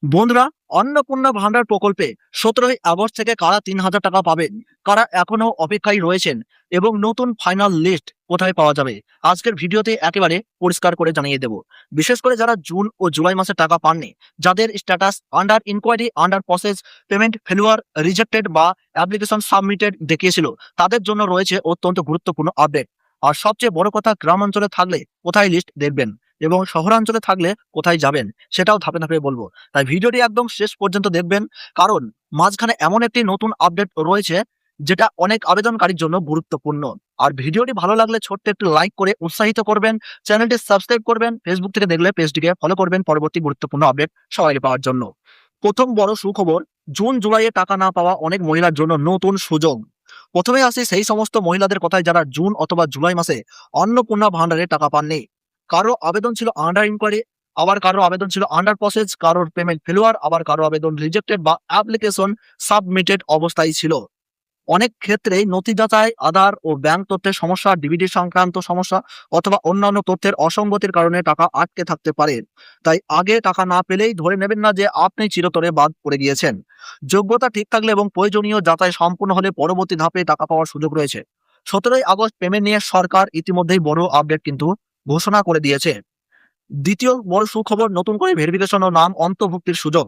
বন্ধুরা, অন্নপূর্ণা ভান্ডার প্রকল্পে 17ই আগস্ট থেকে কারা 3,000 টাকা পাবেন, কারা এখনো অপেক্ষায় রয়েছেন এবং নতুন ফাইনাল লিস্ট কোথায় পাওয়া যাবে, আজকের ভিডিওতে একেবারে পরিষ্কার করে জানিয়ে দেব। বিশেষ করে যারা জুন ও জুলাই মাসে টাকা পাননি, যাদের status under enquiry, under process, payment failure, rejected বা অ্যাপ্লিকেশন সাবমিটেড দেখিয়েছিল, তাদের জন্য রয়েছে অত্যন্ত গুরুত্বপূর্ণ আপডেট। আর সবচেয়ে বড় কথা, গ্রামাঞ্চলে থাকলে কোথায় লিস্ট দেখবেন এবং শহরাঞ্চলে থাকলে কোথায় যাবেন, সেটাও ধাপে ধাপে বলবো। তাই ভিডিওটি একদম শেষ পর্যন্ত দেখবেন, কারণ মাঝখানে এমন একটি নতুন আপডেট রয়েছে যেটা অনেক আবেদনকারীর জন্য গুরুত্বপূর্ণ। আর ভিডিওটি ভালো লাগলে ছোট্ট একটু লাইক করে উৎসাহিত করবেন, চ্যানেলটি সাবস্ক্রাইব করবেন, ফেসবুক থেকে দেখলে পেজটিকে ফলো করবেন পরবর্তী গুরুত্বপূর্ণ আপডেট সবাই পাওয়ার জন্য। প্রথম বড় সুখবর, জুন জুলাইয়ে টাকা না পাওয়া অনেক মহিলার জন্য নতুন সুযোগ। প্রথমে আসি সেই সমস্ত মহিলাদের কথায় যারা জুন অথবা জুলাই মাসে অন্নপূর্ণা ভান্ডারে টাকা পাননি। কারো আবেদন ছিল আন্ডার ইনকোয়ারি, আবার কারো আবেদন ছিল আন্ডার প্রসেস, কারোর পেমেন্ট ফেলুয়ার, আবার কারো আবেদন রিজেক্টেড বা অ্যাপ্লিকেশন সাবমিটেড অবস্থায় ছিল। অনেক ক্ষেত্রেই নথি যাচাই, আধার ও ব্যাংক তথ্যের সমস্যা, ডিবিটি সংক্রান্ত সমস্যা অথবা অন্যান্য তথ্যের অসঙ্গতির কারণে টাকা আটকে থাকতে পারে। তাই আগে টাকা না পেলেই ধরে নেবেন না যে আপনি চিরতরে বাদ পড়ে গিয়েছেন। যোগ্যতা ঠিক থাকলে এবং প্রয়োজনীয় যাচাই সম্পূর্ণ হলে পরবর্তী ধাপে টাকা পাওয়ার সুযোগ রয়েছে। 17ই আগস্ট পেমেন্ট নিয়ে সরকার ইতিমধ্যেই বড় আপডেট কিন্তু ঘোষণা করে দিয়েছে। দ্বিতীয় বড় সুখবর, নতুন করে ভেরিফিকেশন ও নাম অন্তর্ভুক্তির সুযোগ।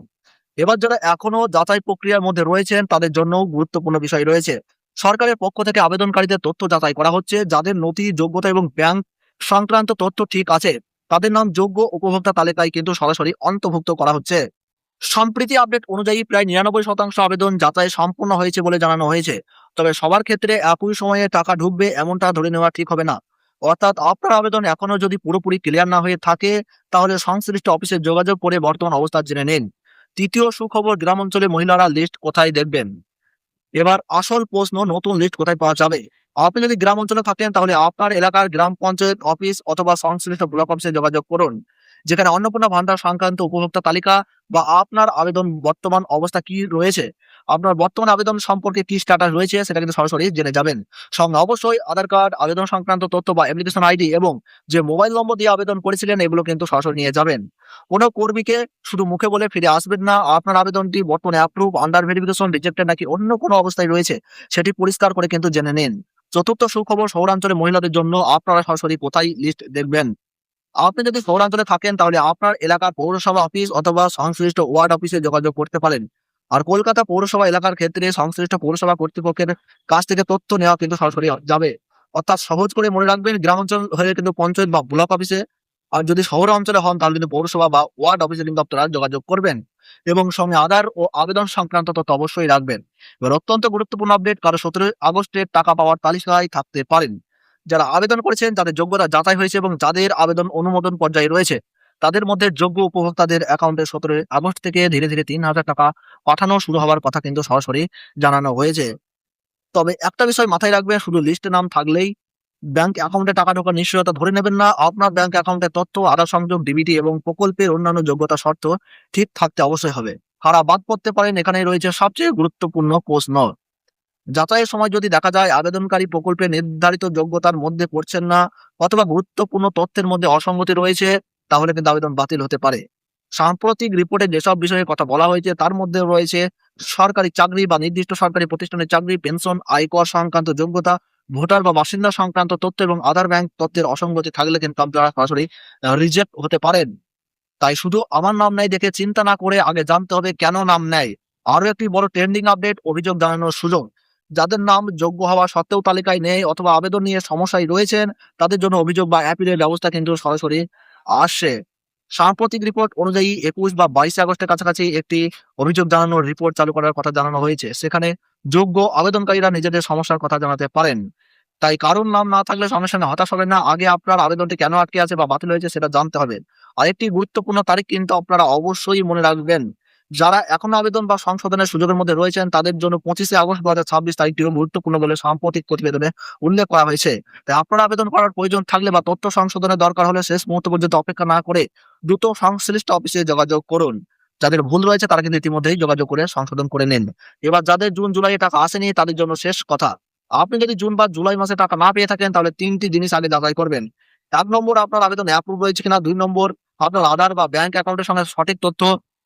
এবার যারা এখনো যাচাই প্রক্রিয়ার মধ্যে রয়েছেন তাদের জন্য গুরুত্বপূর্ণ বিষয় রয়েছে। সরকারের পক্ষ থেকে আবেদনকারীদের তথ্য যাচাই করা হচ্ছে, যাদের নথি, যোগ্যতা এবং ব্যাংক সংক্রান্ত তথ্য ঠিক আছে তাদের নাম যোগ্য উপভোক্তা তালিকায় কিন্তু সরাসরি অন্তর্ভুক্ত করা হচ্ছে। সম্প্রতি আপডেট অনুযায়ী প্রায় 99% আবেদন যাচাই সম্পূর্ণ হয়েছে বলে জানানো হয়েছে। তবে সবার ক্ষেত্রে একই সময়ে টাকা ঢুকবে এমনটা ধরে নেওয়া ঠিক হবে না। অর্থাৎ আপনার আবেদন এখনো যদি পুরোপুরি ক্লিয়ার না হয়ে থাকে, তাহলে সংশ্লিষ্ট অফিসে যোগাযোগ করে বর্তমান অবস্থা জেনে নিন। তৃতীয় সুখবর, গ্রাম অঞ্চলে মহিলারা লিস্ট কোথায় দেখবেন। এবার আসল প্রশ্ন, নতুন লিস্ট কোথায় পাওয়া যাবে। আপনি যদি গ্রাম অঞ্চলে থাকেন তাহলে আপনার এলাকার গ্রাম পঞ্চায়েত অফিস অথবা সংশ্লিষ্ট ব্লক অফিসে যোগাযোগ করুন, যেখানে অন্নপূর্ণা ভান্ডার সংক্রান্ত উপভোক্তা তালিকা বা আপনার আবেদন বর্তমান অবস্থা কি রয়েছে, আপনার বর্তমান আবেদন সম্পর্কে কি স্ট্যাটাস রয়েছে সেটা কিন্তু সরাসরি জেনে যাবেন। সঙ্গে অবশ্যই আধার কার্ড, আবেদন সংক্রান্ত তথ্য বা অ্যাপ্লিকেশন আইডি এবং যে মোবাইল নম্বর দিয়ে আবেদন করেছিলেন এগুলো কিন্তু সরাসরি নিয়ে যাবেন। কোনো কর্মীকে শুধু মুখে বলে ফিরে আসবেন না। আপনার আবেদনটি বর্তমানে অ্যাপ্রুভ, আন্ডার ভেরিফিকেশন, রিজেক্টেড নাকি অন্য কোনো অবস্থায় রয়েছে সেটি পরিষ্কার করে কিন্তু জেনে নিন। চতুর্থ সুখবর, শহরাঞ্চলে মহিলাদের জন্য আপনারা সরাসরি কোথায় লিস্ট দেখবেন। আপনি যদি শহরাঞ্চলে থাকেন তাহলে আপনার এলাকার পৌরসভা অফিস অথবা সংশ্লিষ্ট ওয়ার্ড অফিসে যোগাযোগ করতে পারেন। আর কলকাতা পৌরসভা এলাকার ক্ষেত্রে সংশ্লিষ্ট পৌরসভা কর্তৃপক্ষের কাছ থেকে তথ্য নেওয়া কিন্তু সরাসরি যাবে। অর্থাৎ সহজ করে মনে রাখবেন, গ্রাম অঞ্চল হলে কিন্তু পঞ্চায়েত বা ব্লক অফিসে, আর যদি শহর অঞ্চলে হন তাহলে কিন্তু পৌরসভা বা ওয়ার্ড অফিসে কিন্তু আপনারা যোগাযোগ করবেন। এবং সঙ্গে আধার ও আবেদন সংক্রান্ত তথ্য অবশ্যই রাখবেন। এবার অত্যন্ত গুরুত্বপূর্ণ আপডেট, কারো 17ই আগস্টের টাকা পাওয়ার তালিকায় থাকতে পারেন। যারা আবেদন করেছেন, যাদের যোগ্যতা যাচাই হয়েছে এবং যাদের আবেদন অনুমোদন পর্যায়ে রয়েছে, তাদের মধ্যে যোগ্য উপভোক্তাদের অ্যাকাউন্টে 17ই আগস্ট থেকে ধীরে ধীরে 3,000 টাকা পাঠানো শুরু হওয়ার কথা কিন্তু সরাসরি জানানো হয়েছে। তবে একটা বিষয় মাথায় রাখবেন, শুধু লিস্টে নাম থাকলেই ব্যাংক অ্যাকাউন্টে টাকা ঢোকার নিশ্চয়তা ধরে নেবেন না। আপনার ব্যাংক অ্যাকাউন্টের তথ্য, আধার সংযোগ, ডিবিটি এবং প্রকল্পের অন্যান্য যোগ্যতা শর্ত ঠিক থাকতে অবশ্যই হবে। কারা বাদ পড়তে পারেন, এখানেই রয়েছে সবচেয়ে গুরুত্বপূর্ণ প্রশ্ন। যাচাইয়ের সময় যদি দেখা যায় আবেদনকারী প্রকল্পে নির্ধারিত যোগ্যতার মধ্যে পড়ছেন না অথবা গুরুত্বপূর্ণ তথ্যের মধ্যে অসঙ্গতি রয়েছে, তাহলে কিন্তু আবেদন বাতিল হতে পারে। সাম্প্রতিক রিপোর্টে যেসব বিষয়ে কথা বলা হয়েছে তার মধ্যে রয়েছে সরকারি চাকরি বা নির্দিষ্ট সরকারি প্রতিষ্ঠানের চাকরি, পেনশন, আয়কর সংক্রান্ত যোগ্যতা, ভোটার বা বাসিন্দা সংক্রান্ত তথ্য এবং আধার ব্যাংক তথ্যের অসঙ্গতি থাকলে কিন্তু আপনারা সরাসরি রিজেক্ট হতে পারেন। তাই শুধু আমার নাম নেই দেখে চিন্তা না করে আগে জানতে হবে কেন নাম নেয়। আরো একটি বড় ট্রেন্ডিং আপডেট, অভিযোগ জানানোর সুযোগ। যাদের নাম যোগ্য হওয়া সত্ত্বেও তালিকায় নেই অথবা আবেদন নিয়ে সমস্যায় রয়েছেন, তাদের জন্য অভিযোগ বা অ্যাপিলের ব্যবস্থা কিন্তু সরাসরি আসছে। সাম্প্রতিক রিপোর্ট অনুযায়ী 21 বা 22 আগস্টের কাছাকাছি একটি অভিযোগ জানানোর রিপোর্ট চালু করার কথা জানানো হয়েছে। সেখানে যোগ্য আবেদনকারীরা নিজেদের সমস্যার কথা জানাতে পারেন। তাই কারোর নাম না থাকলে সমস্যা নিয়ে হতাশ হবেন না। আগে আপনার আবেদনটি কেন আটকে আছে বা বাতিল হয়েছে সেটা জানতে হবে। আরেকটি গুরুত্বপূর্ণ তারিখ কিন্তু আপনারা অবশ্যই মনে রাখবেন। যারা এখনো আবেদন বা সংশোধনের সুযোগের মধ্যে রয়েছেন তাদের জন্য 25 আগস্ট 2026 তারিখটিও গুরুত্বপূর্ণ বলে সাম্প্রতিক প্রতিবেদনে উল্লেখ করা হয়েছে। তাই আপনারা আবেদন করার প্রয়োজন থাকলে বা তথ্য সংশোধনের দরকার হলে শেষ মুহূর্ত পর্যন্ত অপেক্ষা না করে দ্রুত সংশ্লিষ্ট অফিসে যোগাযোগ করুন। যাদের ভুল রয়েছে তারা কিন্তু ইতিমধ্যেই যোগাযোগ করে সংশোধন করে নিন। এবার যাদের জুন জুলাই টাকা আসেনি তাদের জন্য শেষ কথা। আপনি যদি জুন বা জুলাই মাসে টাকা না পেয়ে থাকেন তাহলে 3টি জিনিস আগে যাচাই করবেন। 1 নম্বর, আপনার আবেদন অ্যাপ্রুভ হয়েছে কিনা। 2 নম্বর, আপনার আধার বা ব্যাংক অ্যাকাউন্টের সঙ্গে সঠিক তথ্য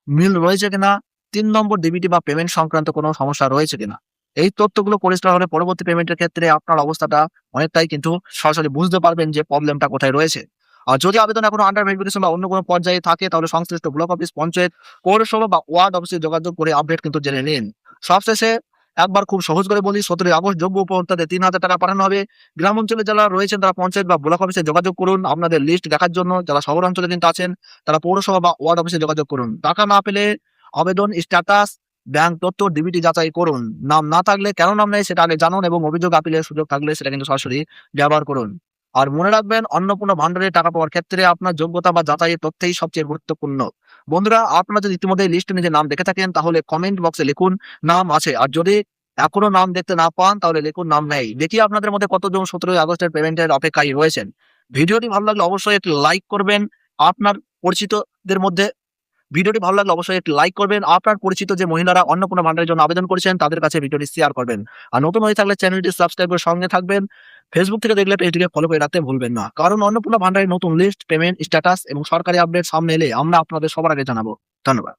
মিল রয়েছে কিনা, 3 নম্বর ডিবিটি বা পেমেন্ট সংক্রান্ত কোনো সমস্যা রয়েছে কিনা। এই তথ্যগুলো পরিষ্কার হলে পরবর্তী পেমেন্টের ক্ষেত্রে আপনার অবস্থাটা অনেকটাই কিন্তু সরাসরি বুঝতে পারবেন যে প্রবলেমটা কোথায় রয়েছে। আর যদি আবেদন এখনো আন্ডার ভেরিফিকেশন বা অন্য কোনো পর্যায়ে থাকে তাহলে সংশ্লিষ্ট ব্লক অফিস, পঞ্চায়েত, পৌরসভা বা ওয়ার্ড অফিসে যোগাযোগ করে আপডেট কিন্তু জেনে নিন। সবশেষে একবার খুব সহজ করে বলি, 17 আগস্ট যোগ্য উপভোক্তাদের 3,000 টাকা পাঠানো হবে। গ্রাম অঞ্চলে যারা রয়েছেন তারা পঞ্চায়েত বা ব্লক অফিসে যোগাযোগ করুন আপনাদের লিস্ট দেখার জন্য। যারা শহর অঞ্চলে কিন্তু আছেন তারা পৌরসভা বা ওয়ার্ড অফিসে যোগাযোগ করুন। টাকা না পেলে আবেদন স্ট্যাটাস, ব্যাংক তথ্য, ডিবিটি যাচাই করুন। নাম না থাকলে কেন নাম নেই সেটা আগে জানুন এবং অভিযোগ আপিলের সুযোগ থাকলে সেটা কিন্তু সরাসরি ব্যবহার করুন। আর মনে রাখবেন, অন্নপূর্ণা ভান্ডারে টাকা পাওয়ার ক্ষেত্রে আপনার যোগ্যতা বা যাচাইয়ের তথ্যই সবচেয়ে গুরুত্বপূর্ণ। বন্ধুরা, আপনারা যদি ইতিমধ্যে লিস্টে নিজের নাম দেখে থাকেন তাহলে কমেন্ট বক্সে লিখুন নাম আছে, আর যদি এখনো নাম দেখতে না পান তাহলে লিখুন নাম নেই। দেখি আপনাদের মধ্যে কতজন 17 আগস্টের পেমেন্টের অপেক্ষায় রয়েছেন। ভিডিওটি ভালো লাগলে অবশ্যই একটি লাইক করবেন। আপনার পরিচিতদের মধ্যে ভিডিওটি ভালো লাগলে অবশ্যই একটি লাইক করবেন। আপনার পরিচিত যে মহিলারা অন্নপূর্ণা ভান্ডারের জন্য আবেদন করেছেন তাদের কাছে ভিডিওটি শেয়ার করবেন। আর নতুন হয়ে থাকলে চ্যানেলটি সাবস্ক্রাইব করে সঙ্গে থাকবেন। ফেসবুক থেকে দেখলে পেজটিকে ফলো করে রাখতে ভুলবেন না, কারণ অন্নপূর্ণা ভান্ডারের নতুন লিস্ট, পেমেন্ট স্ট্যাটাস এবং সরকারি আপডেট সামনে এলে আমরা আপনাদের সবার আগে জানাবো। ধন্যবাদ।